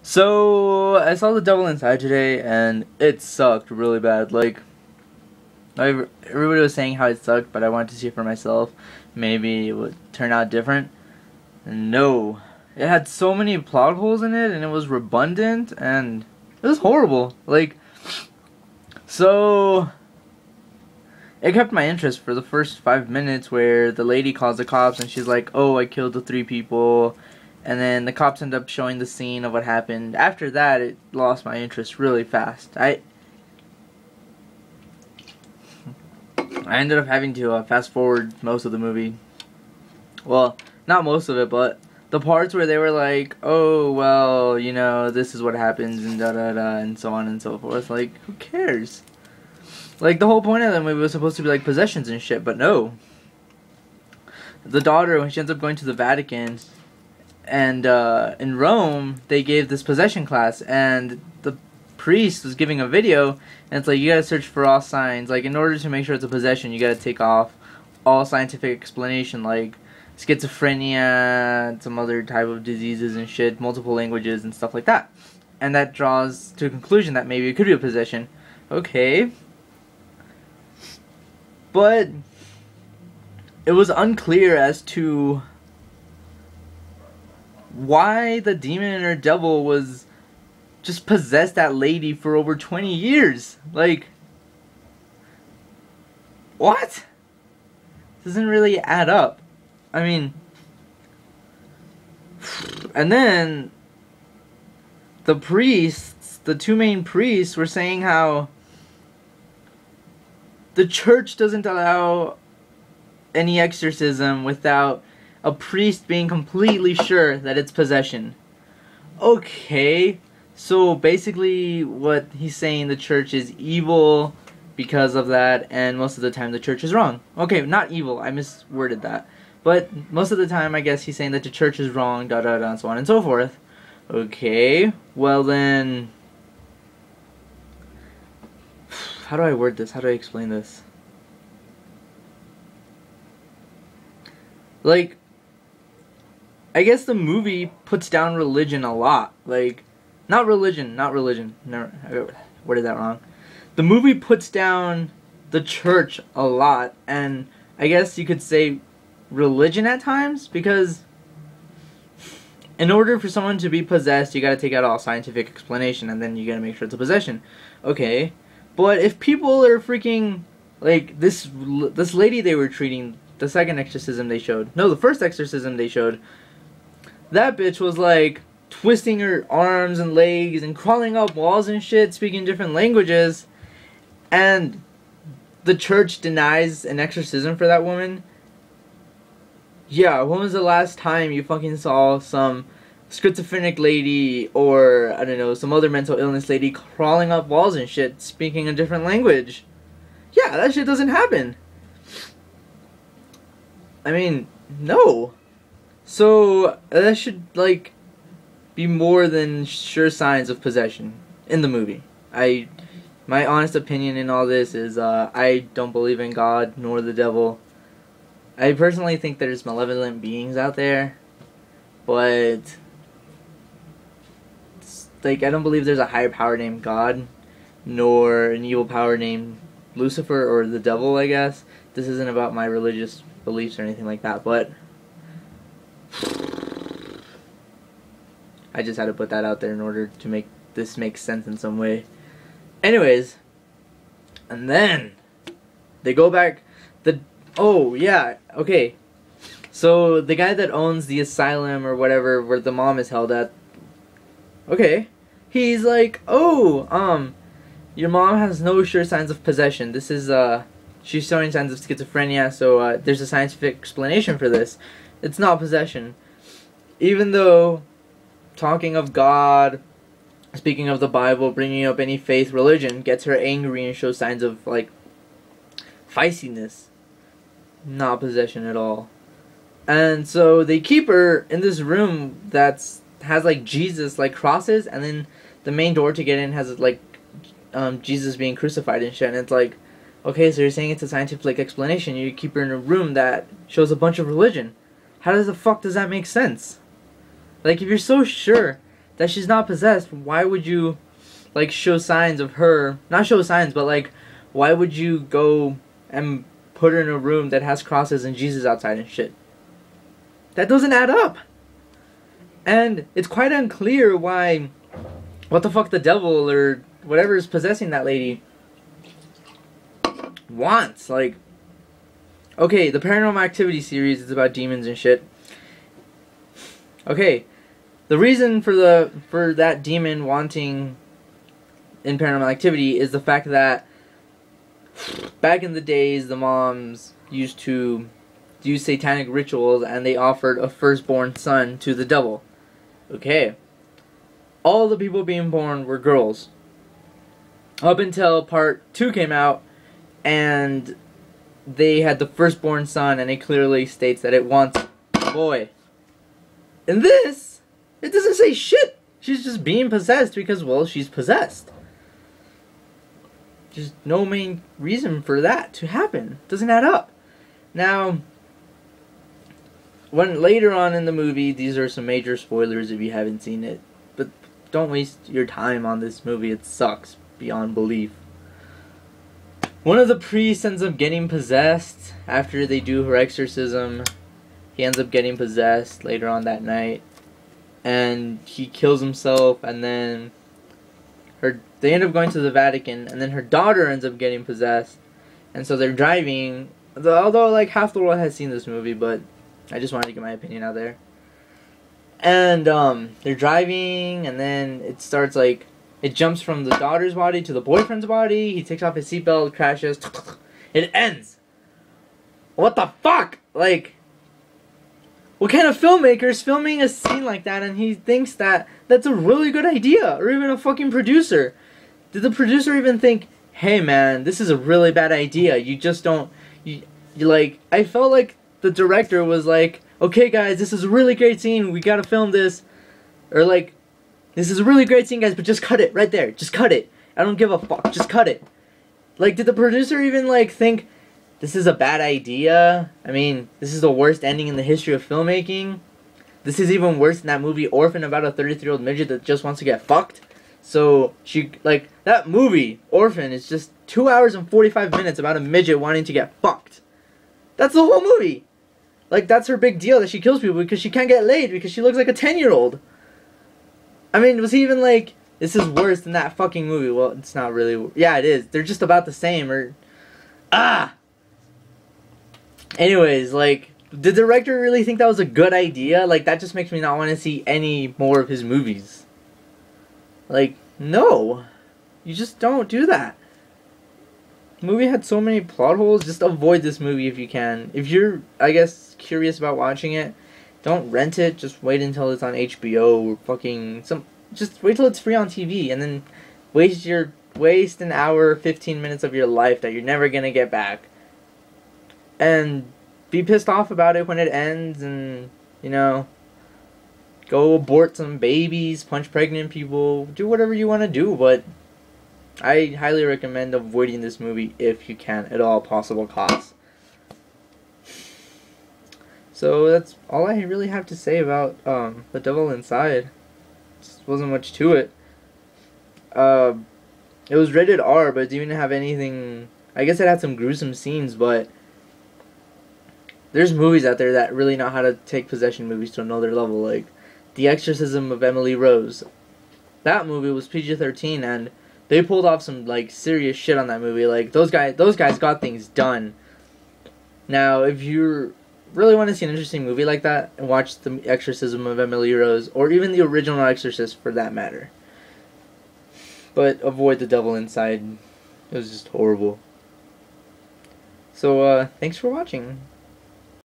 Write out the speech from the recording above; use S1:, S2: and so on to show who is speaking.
S1: So I saw The Devil Inside today, and it sucked really bad. Everybody was saying how it sucked, but I wanted to see it for myself. Maybe it would turn out different. And no, it had so many plot holes in it, and it was redundant, and it was horrible. So it kept my interest for the first 5 minutes, where the lady calls the cops, and she's like, "Oh, I killed the 3 people." And then the cops end up showing the scene of what happened. After that, it lost my interest really fast. I ended up having to fast forward most of the movie. Well, not most of it, but the parts where they were like, "Oh, well, you know, this is what happens," and da da da, and so on and so forth. Like, who cares? Like, the whole point of the movie was supposed to be like possessions and shit, but no. The daughter, when she ends up going to the Vatican, and in Rome, they gave this possession class, and the priest was giving a video, and it's like, you gotta search for all signs. Like, in order to make sure it's a possession, you gotta take off all scientific explanation, like schizophrenia, some other type of diseases and shit, multiple languages and stuff like that. And that draws to a conclusion that maybe it could be a possession. Okay. But it was unclear as to why the demon or devil was just possessed that lady for over 20 years. Like, what? Doesn't really add up. I mean, and then the priests, the 2 main priests, were saying how the church doesn't allow any exorcism without a priest being completely sure that it's possession. Okay, so basically what he's saying, the church is evil because of that, and most of the time the church is wrong. Okay, not evil, I misworded that. But most of the time, I guess he's saying that the church is wrong, da da da, and so on and so forth. Okay, well then, how do I word this? How do I explain this? Like, I guess the movie puts down religion a lot. Like, not religion. No, I worded that wrong. The movie puts down the church a lot, and I guess you could say religion at times, because in order for someone to be possessed, you gotta take out all scientific explanation, and then you gotta make sure it's a possession. Okay, but if people are freaking, like, this lady they were treating, the second exorcism they showed, no, the first exorcism they showed, that bitch was like twisting her arms and legs and crawling up walls and shit, speaking different languages, and the church denies an exorcism for that woman. Yeah, when was the last time you fucking saw some schizophrenic lady, or, I don't know, some other mental illness lady crawling up walls and shit, speaking a different language? Yeah, that shit doesn't happen. I mean, no. So, that should, like, be more than sure signs of possession in the movie. My honest opinion in all this is, I don't believe in God nor the devil. I personally think there's malevolent beings out there, but, like, I don't believe there's a higher power named God, nor an evil power named Lucifer, or the devil, I guess. This isn't about my religious beliefs or anything like that, but I just had to put that out there in order to make this make sense in some way. Anyways, and then they go back, oh yeah, okay, so the guy that owns the asylum or whatever where the mom is held at, okay, he's like, oh, your mom has no sure signs of possession. This is, she's showing signs of schizophrenia, so there's a scientific explanation for this. It's not possession. Even though talking of God, speaking of the Bible, bringing up any faith religion gets her angry and shows signs of, like, feistiness. Not possession at all. And so they keep her in this room has like Jesus, like, crosses, and then the main door to get in has, like, Jesus being crucified and shit, and it's like, okay, so you're saying it's a scientific explanation, you keep her in a room that shows a bunch of religion. How the fuck does that make sense? Like, if you're so sure that she's not possessed, why would you, like, show signs of her, not show signs, but, like, why would you go and put her in a room that has crosses and Jesus outside and shit? That doesn't add up. And it's quite unclear why, what the fuck the devil or whatever is possessing that lady wants. Like, okay, the Paranormal Activity series is about demons and shit. Okay, the reason for that demon wanting in Paranormal Activity is the fact that back in the days, the moms used to do satanic rituals and they offered a firstborn son to the devil. Okay. All the people being born were girls. Up until part 2 came out and they had the firstborn son and it clearly states that it wants a boy. In this, it doesn't say shit. She's just being possessed because, well, she's possessed. There's no main reason for that to happen. Doesn't add up. Now, when later on in the movie, these are some major spoilers if you haven't seen it, but don't waste your time on this movie. It sucks beyond belief. One of the priests ends up getting possessed after they do her exorcism. He ends up getting possessed later on that night, and he kills himself, and then they end up going to the Vatican, and then her daughter ends up getting possessed, and so they're driving, although like half the world has seen this movie, but I just wanted to get my opinion out there. And they're driving, and then it starts like, it jumps from the daughter's body to the boyfriend's body, he takes off his seatbelt, crashes, it ends. What the fuck? Like, what kind of filmmaker is filming a scene like that and he thinks that that's a really good idea? Or even a fucking producer. Did the producer even think, hey man, this is a really bad idea, you just don't, you like, I felt like the director was like, okay guys, this is a really great scene, we gotta film this. Or like, this is a really great scene guys, but just cut it right there, just cut it. I don't give a fuck, just cut it. Like, did the producer even like think, this is a bad idea? I mean, this is the worst ending in the history of filmmaking. This is even worse than that movie Orphan about a 33-year-old midget that just wants to get fucked. So, like, that movie, Orphan, is just 2 hours and 45 minutes about a midget wanting to get fucked. That's the whole movie. Like, that's her big deal, that she kills people because she can't get laid because she looks like a 10-year-old. I mean, was he even like, this is worse than that fucking movie? Well, it's not really. Yeah, it is. They're just about the same. Or, anyways, like, did the director really think that was a good idea? Like, that just makes me not want to see any more of his movies. Like, no. You just don't do that. The movie had so many plot holes. Just avoid this movie if you can. If you're, I guess, curious about watching it, don't rent it. Just wait until it's on HBO or fucking just wait till it's free on TV and then waste an hour, 15 minutes of your life that you're never gonna get back. And be pissed off about it when it ends, and, you know, go abort some babies, punch pregnant people, do whatever you want to do, but I highly recommend avoiding this movie if you can at all possible costs. So that's all I really have to say about The Devil Inside. Just wasn't much to it. It was rated R, but it didn't have anything. I guess it had some gruesome scenes, but there's movies out there that really know how to take possession movies to another level, like The Exorcism of Emily Rose. That movie was PG-13, and they pulled off some like serious shit on that movie. Like, those guys got things done. Now, if you really want to see an interesting movie like that, and watch The Exorcism of Emily Rose, or even the original Exorcist for that matter. But avoid The Devil Inside. It was just horrible. So, thanks for watching.